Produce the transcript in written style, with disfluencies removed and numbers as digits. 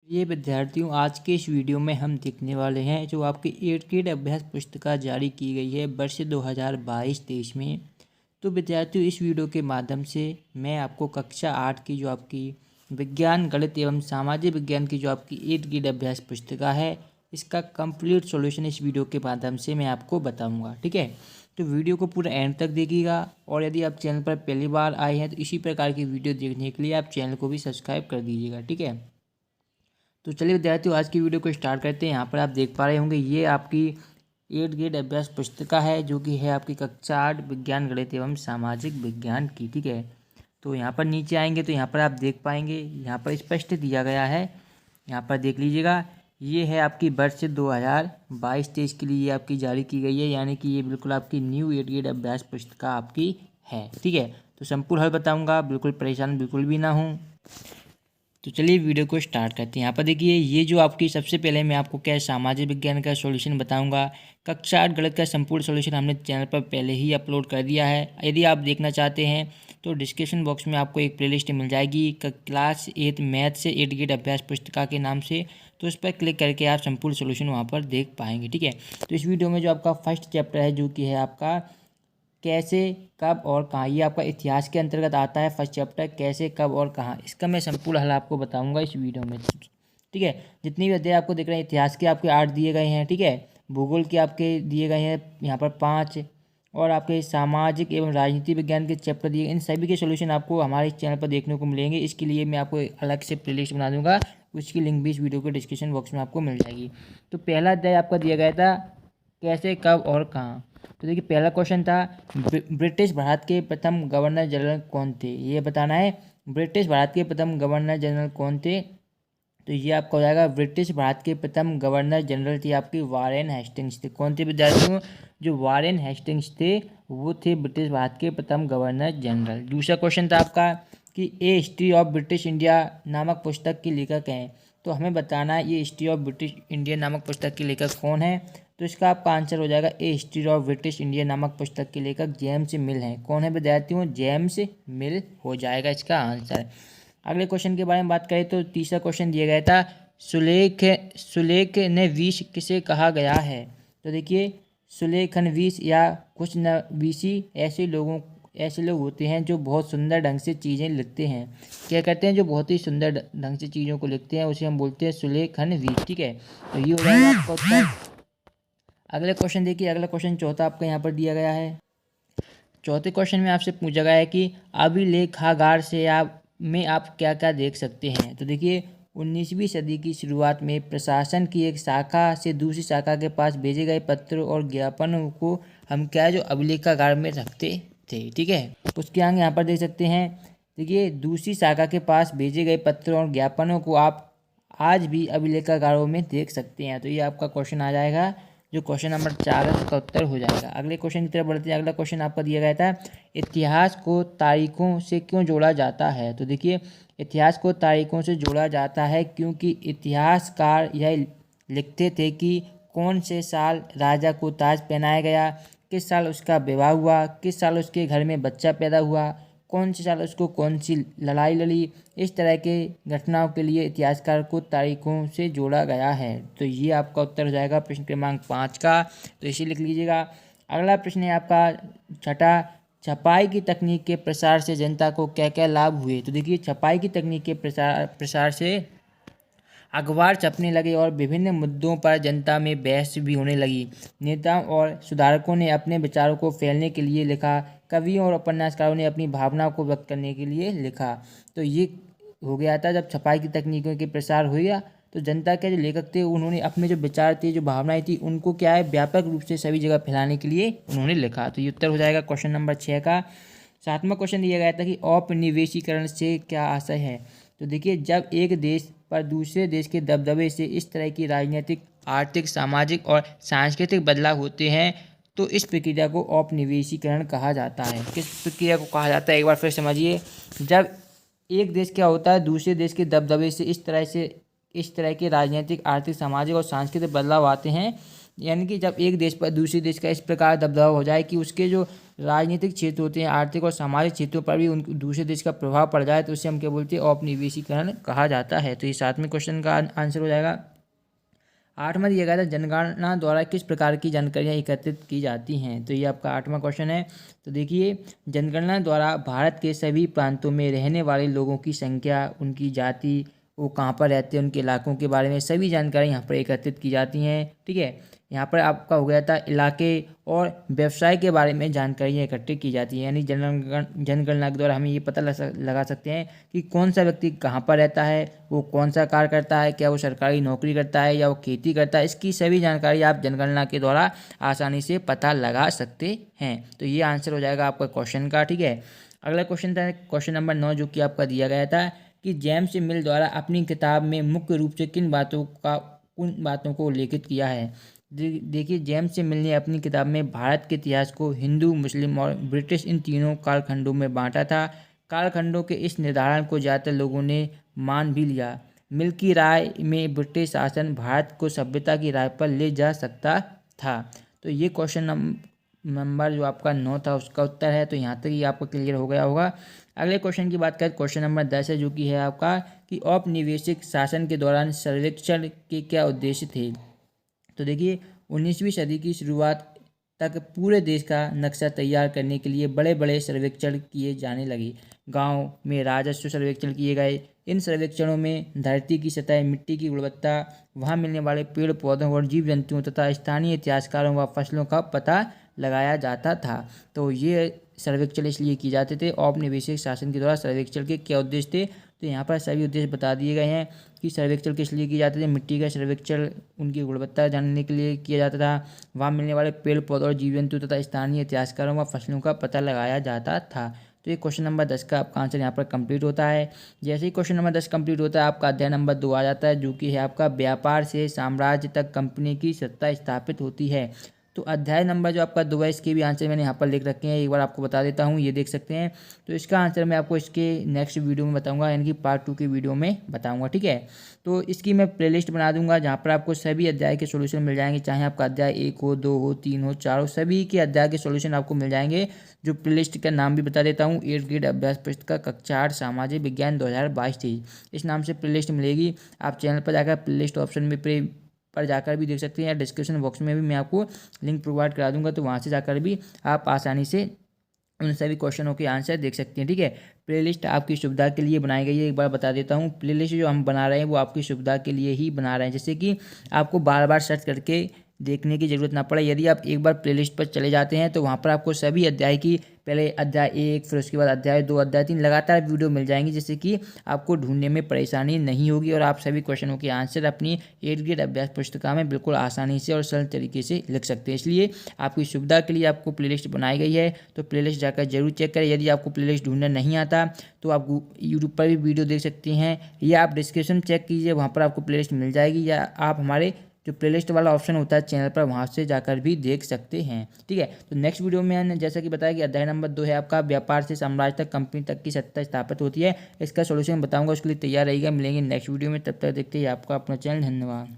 ये विद्यार्थियों, आज के इस वीडियो में हम देखने वाले हैं जो आपकी 8th ग्रेड अभ्यास पुस्तिका जारी की गई है वर्ष 2022-23 में। तो विद्यार्थियों, इस वीडियो के माध्यम से मैं आपको कक्षा 8 की जो आपकी विज्ञान, गणित एवं सामाजिक विज्ञान की जो आपकी 8th ग्रेड अभ्यास पुस्तिका है, इसका कंप्लीट सॉल्यूशन इस वीडियो के माध्यम से मैं आपको बताऊंगा। ठीक है, तो वीडियो को पूरा एंड तक देखिएगा। और यदि आप चैनल पर पहली बार आए हैं तो इसी प्रकार की वीडियो देखने के लिए आप चैनल को भी सब्सक्राइब कर दीजिएगा। ठीक है, तो चलिए विद्यार्थियों, आज की वीडियो को स्टार्ट करते हैं। यहाँ पर आप देख पा रहे होंगे, ये आपकी 8th ग्रेड अभ्यास पुस्तिका है जो कि है आपकी कक्षा 8 विज्ञान, गणित एवं सामाजिक विज्ञान की। ठीक है, तो यहाँ पर नीचे आएंगे तो यहाँ पर आप देख पाएंगे, यहाँ पर स्पष्ट दिया गया है। यहाँ पर देख लीजिएगा, ये है आपकी वर्ष 2022-23 के लिए आपकी जारी की गई है, यानी कि ये बिल्कुल आपकी न्यू 8th ग्रेड अभ्यास पुस्तिका आपकी है। ठीक है, तो संपूर्ण हल बताऊँगा, बिल्कुल परेशान बिल्कुल भी ना हूँ। तो चलिए वीडियो को स्टार्ट करते हैं। यहाँ पर देखिए, ये जो आपकी सबसे पहले मैं आपको क्या सामाजिक विज्ञान का सॉल्यूशन बताऊंगा। कक्षा 8 गणित का संपूर्ण सॉल्यूशन हमने चैनल पर पहले ही अपलोड कर दिया है। यदि आप देखना चाहते हैं तो डिस्क्रिप्शन बॉक्स में आपको एक प्लेलिस्ट मिल जाएगी क्लास 8 मैथ से 8th ग्रेड अभ्यास पुस्तिका के नाम से, तो उस पर क्लिक करके आप संपूर्ण सॉल्यूशन वहाँ पर देख पाएंगे। ठीक है, तो इस वीडियो में जो आपका फर्स्ट चैप्टर है जो कि है आपका कैसे, कब और कहाँ, ये आपका इतिहास के अंतर्गत आता है। फर्स्ट चैप्टर कैसे, कब और कहाँ, इसका मैं संपूर्ण हल आपको बताऊंगा इस वीडियो में। ठीक है, जितनी भी अध्याय आपको दिख रहे हैं, इतिहास के आपके 8 दिए गए हैं। ठीक है, भूगोल के आपके दिए गए हैं यहाँ पर 5, और आपके सामाजिक एवं राजनीति विज्ञान के चैप्टर दिए, इन सभी के सोल्यूशन आपको हमारे इस चैनल पर देखने को मिलेंगे। इसके लिए मैं आपको अलग से प्लेलिस्ट बना दूंगा, उसकी लिंक भी इस वीडियो के डिस्क्रिप्शन बॉक्स में आपको मिल जाएगी। तो पहला अध्याय आपका दिया गया था कैसे, कब और कहाँ। तो देखिए, पहला क्वेश्चन था ब्रिटिश भारत के प्रथम गवर्नर जनरल कौन थे, ये बताना है। ब्रिटिश भारत के प्रथम गवर्नर जनरल कौन थे, तो ये आपका हो जाएगा ब्रिटिश भारत के प्रथम गवर्नर जनरल थे आपकी वारेन हेस्टिंग्स थे। कौन थे विद्यार्थियों, जो वारेन हेस्टिंग्स थे वो थे ब्रिटिश भारत के प्रथम गवर्नर जनरल। दूसरा क्वेश्चन था आपका कि ए हिस्ट्री ऑफ ब्रिटिश इंडिया नामक पुस्तक के लेखक हैं, तो हमें बताना है ये हिस्ट्री ऑफ ब्रिटिश इंडिया नामक पुस्तक के लेखक कौन है। तो इसका आपका आंसर हो जाएगा ए हिस्ट्री ऑफ ब्रिटिश इंडिया नामक पुस्तक के लेखक जेम्स मिल हैं। कौन है विद्यार्थियों, जेम्स मिल हो जाएगा इसका आंसर। अगले क्वेश्चन के बारे में बात करें तो तीसरा क्वेश्चन दिया गया था सुलेखनवीस किसे कहा गया है। तो देखिए, सुलेखनवीस या कुछ नवीसी ऐसे लोग होते हैं जो बहुत सुंदर ढंग से चीज़ें लिखते हैं। क्या करते हैं, जो बहुत ही सुंदर ढंग से चीज़ों को लिखते हैं, उसे हम बोलते हैं सुलेखनवीस। ठीक है, तो ये हो जाएगा आपका उत्तर। अगले क्वेश्चन देखिए, अगला क्वेश्चन चौथा आपका यहाँ पर दिया गया है। चौथे क्वेश्चन में आपसे पूछा गया है कि अभिलेखागार से आप क्या क्या देख सकते हैं। तो देखिए, 19वीं सदी की शुरुआत में प्रशासन की एक शाखा से दूसरी शाखा के पास भेजे गए पत्र और ज्ञापनों को हम क्या जो अभिलेखागार में रखते थे। ठीक है, उसके आगे यहाँ पर देख सकते हैं। देखिए, दूसरी शाखा के पास भेजे गए पत्र और ज्ञापनों को आप आज भी अभिलेखागारों में देख सकते हैं। तो ये आपका क्वेश्चन आ जाएगा, जो क्वेश्चन नंबर 4 है उसका उत्तर हो जाएगा। अगले क्वेश्चन की तरफ बढ़ते हैं। अगला क्वेश्चन आपका दिया गया था इतिहास को तारीखों से क्यों जोड़ा जाता है। तो देखिए, इतिहास को तारीखों से जोड़ा जाता है क्योंकि इतिहासकार यह लिखते थे कि कौन से साल राजा को ताज पहनाया गया, किस साल उसका विवाह हुआ, किस साल उसके घर में बच्चा पैदा हुआ, कौन से साल उसको कौन सी लड़ाई लड़ी। इस तरह के घटनाओं के लिए इतिहासकार को तारीखों से जोड़ा गया है। तो ये आपका उत्तर हो जाएगा प्रश्न क्रमांक 5 का, तो इसे लिख लीजिएगा। अगला प्रश्न है आपका छठा, छपाई की तकनीक के प्रसार से जनता को क्या क्या लाभ हुए। तो देखिए, छपाई की तकनीक के प्रसार से अखबार छपने लगे और विभिन्न मुद्दों पर जनता में बहस भी होने लगी। नेताओं और सुधारकों ने अपने विचारों को फैलने के लिए लिखा, कवियों और उपन्यासकारों ने अपनी भावनाओं को व्यक्त करने के लिए लिखा। तो ये हो गया था जब छपाई की तकनीकों के प्रसार हो गया, तो जनता के जो लेखक थे उन्होंने अपने जो विचार थे, जो भावनाएं थी, उनको क्या है व्यापक रूप से सभी जगह फैलाने के लिए उन्होंने लिखा। तो ये उत्तर हो जाएगा क्वेश्चन नंबर 6 का। सातवां क्वेश्चन दिया गया था कि औपनिवेशीकरण से क्या आशय है। तो देखिए, जब एक देश पर दूसरे देश के दबदबे से इस तरह की राजनीतिक, आर्थिक, सामाजिक और सांस्कृतिक बदलाव होते हैं तो इस प्रक्रिया को औपनिवेशीकरण कहा जाता है। किस प्रक्रिया को कहा जाता है, एक बार फिर समझिए। जब एक देश क्या होता है, दूसरे देश के दबदबे से इस तरह के राजनीतिक, आर्थिक, सामाजिक और सांस्कृतिक बदलाव आते हैं, यानी कि जब एक देश पर दूसरे देश का इस प्रकार दबदबा हो जाए कि उसके जो राजनीतिक क्षेत्र होते हैं, आर्थिक और सामाजिक क्षेत्रों पर भी उन दूसरे देश का प्रभाव पड़ जाए, तो उसे हम क्या बोलते हैं, औपनिवेशीकरण कहा जाता है। तो ये 7वें क्वेश्चन का आंसर हो जाएगा। 8वां दिया गया था, जनगणना द्वारा किस प्रकार की जानकारियाँ एकत्रित की जाती हैं। तो ये आपका 8वां क्वेश्चन है। तो देखिए, जनगणना द्वारा भारत के सभी प्रांतों में रहने वाले लोगों की संख्या, उनकी जाति, वो कहाँ पर रहते हैं, उनके इलाकों के बारे में सभी जानकारी यहाँ पर एकत्रित की जाती हैं। ठीक है, यहाँ पर आपका हो गया था इलाके और व्यवसाय के बारे में जानकारियाँ एकत्रित की जाती हैं। यानी जनगणना के द्वारा हमें ये पता लगा सकते हैं कि कौन सा व्यक्ति कहाँ पर रहता है, वो कौन सा कार्य करता है, क्या वो सरकारी नौकरी करता है या वो खेती करता है। इसकी सभी जानकारी आप जनगणना के द्वारा आसानी से पता लगा सकते हैं। तो ये आंसर हो जाएगा आपका क्वेश्चन का। ठीक है, अगला क्वेश्चन था क्वेश्चन नंबर 9, जो कि आपका दिया गया था कि जेम्स मिल द्वारा अपनी किताब में मुख्य रूप से उन बातों को उल्लेखित किया है। देखिए, जेम्स मिल ने अपनी किताब में भारत के इतिहास को हिंदू, मुस्लिम और ब्रिटिश इन तीनों कालखंडों में बांटा था। कालखंडों के इस निर्धारण को ज़्यादातर लोगों ने मान भी लिया। मिल की राय में ब्रिटिश शासन भारत को सभ्यता की राह पर ले जा सकता था। तो ये क्वेश्चन नंबर जो आपका 9 था उसका उत्तर है। तो यहाँ तक ही आपको क्लियर हो गया होगा। अगले क्वेश्चन की बात करें, क्वेश्चन नंबर 10 है, जो कि है आपका कि औपनिवेशिक शासन के दौरान सर्वेक्षण के क्या उद्देश्य थे। तो देखिए, 19वीं सदी की शुरुआत तक पूरे देश का नक्शा तैयार करने के लिए बड़े बड़े सर्वेक्षण किए जाने लगे। गांव में राजस्व सर्वेक्षण किए गए। इन सर्वेक्षणों में धरती की सतह, मिट्टी की गुणवत्ता, वहां मिलने वाले पेड़ पौधों और जीव जंतुओं तथा स्थानीय इतिहासकारों व फसलों का पता लगाया जाता था। तो ये सर्वेक्षण इसलिए किए जाते थे। औपनिवेशिक शासन के द्वारा सर्वेक्षण के क्या उद्देश्य थे, तो यहाँ पर सभी उद्देश्य बता दिए गए हैं कि सर्वेक्षण किस लिए किए जाते थे। मिट्टी का सर्वेक्षण उनकी गुणवत्ता जानने के लिए किया जाता था। वहाँ मिलने वाले पेड़ पौधों और जीव जंतु तथा स्थानीय इतिहासकारों व फसलों का पता लगाया जाता था। तो ये क्वेश्चन नंबर 10 का आपका आंसर यहाँ पर कंप्लीट होता है। जैसे ही क्वेश्चन नंबर 10 कंप्लीट होता है, आपका अध्याय नंबर 2 आ जाता है, जो कि है आपका व्यापार से साम्राज्य तक कंपनी की सत्ता स्थापित होती है। तो अध्याय नंबर जो आपका 2 है, इसके भी आंसर मैंने यहाँ पर लिख रखे हैं, एक बार आपको बता देता हूँ, ये देख सकते हैं। तो इसका आंसर मैं आपको इसके नेक्स्ट वीडियो में बताऊँगा, यानी कि पार्ट 2 की वीडियो में बताऊँगा। ठीक है, तो इसकी मैं प्लेलिस्ट बना दूंगा, जहाँ पर आपको सभी अध्याय के सोल्यूशन मिल जाएंगे, चाहे आपका अध्याय 1 हो, 2 हो, 3 हो, 4 हो, सभी के अध्याय के सोल्यूशन आपको मिल जाएंगे। जो प्लेलिस्ट का नाम भी बता देता हूँ, 8th ग्रेड अभ्यास पुस्तक कक्षा 8 सामाजिक विज्ञान 2022-23, इस नाम से प्लेलिस्ट मिलेगी। आप चैनल पर जाकर प्लेलिस्ट ऑप्शन में पर जाकर भी देख सकते हैं, या डिस्क्रिप्शन बॉक्स में भी मैं आपको लिंक प्रोवाइड करा दूंगा, तो वहाँ से जाकर भी आप आसानी से उन सभी क्वेश्चनों के आंसर देख सकते हैं। ठीक है, प्लेलिस्ट आपकी सुविधा के लिए बनाई गई है, एक बार बता देता हूँ। प्लेलिस्ट जो हम बना रहे हैं वो आपकी सुविधा के लिए ही बना रहे हैं, जैसे कि आपको बार बार सर्च करके देखने की ज़रूरत ना पड़े। यदि आप एक बार प्लेलिस्ट पर चले जाते हैं तो वहाँ पर आपको सभी अध्याय की, पहले अध्याय 1, फिर उसके बाद अध्याय 2, अध्याय 3 लगातार वीडियो मिल जाएंगी, जिससे कि आपको ढूंढने में परेशानी नहीं होगी और आप सभी क्वेश्चनों के आंसर अपनी 8th ग्रेड अभ्यास पुस्तिका में बिल्कुल आसानी से और सरल तरीके से लिख सकते हैं। इसलिए आपकी सुविधा के लिए आपको प्लेलिस्ट बनाई गई है, तो प्लेलिस्ट जाकर जरूर चेक करें। यदि आपको प्लेलिस्ट ढूंढना नहीं आता तो आप यूट्यूब पर भी वीडियो देख सकते हैं, या आप डिस्क्रिप्शन चेक कीजिए, वहाँ पर आपको प्लेलिस्ट मिल जाएगी, या आप हमारे जो प्लेलिस्ट वाला ऑप्शन होता है चैनल पर, वहाँ से जाकर भी देख सकते हैं। ठीक है, तो नेक्स्ट वीडियो में मैंने जैसा कि बताया कि अध्याय नंबर 2 है आपका व्यापार से साम्राज्य तक कंपनी तक की सत्ता स्थापित होती है, इसका सोल्यूशन बताऊंगा, उसके लिए तैयार रहिएगा। मिलेंगे नेक्स्ट वीडियो में, तब तक देखते हैं आपका अपना चैनल। धन्यवाद।